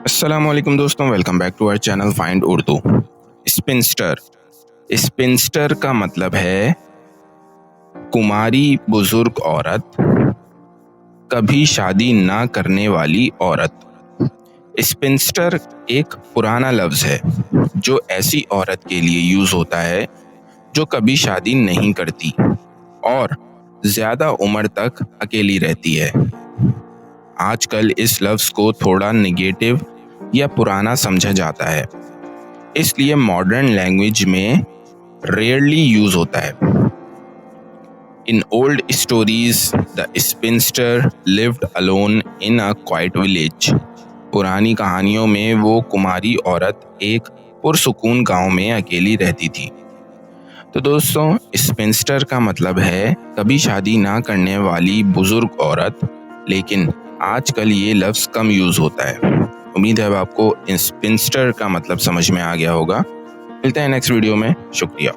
अस्सलामुअलैकुम दोस्तों, welcome back to our channel find Urdu. Spinster. Spinster का मतलब है कुमारी बुजुर्ग औरत, कभी शादी ना करने वाली औरत। स्पिंस्टर एक पुराना लफ्ज है जो ऐसी औरत के लिए यूज होता है जो कभी शादी नहीं करती और ज्यादा उम्र तक अकेली रहती है। आजकल इस लफ्ज को थोड़ा नेगेटिव या पुराना समझा जाता है, इसलिए मॉडर्न लैंग्वेज में रेयरली यूज होता है। In old stories the sphincter lived alone in a quite village. पुरानी कहानियों में वो कुमारी औरत एक पुरसुकून गांव में अकेली रहती थी। तो दोस्तों, स्पिंस्टर का मतलब है कभी शादी ना करने वाली बुजुर्ग औरत, लेकिन आजकल ये लफ्ज कम यूज होता है। उम्मीद है अब आपको स्पिंस्टर का मतलब समझ में आ गया होगा। मिलते हैं नेक्स्ट वीडियो में। शुक्रिया।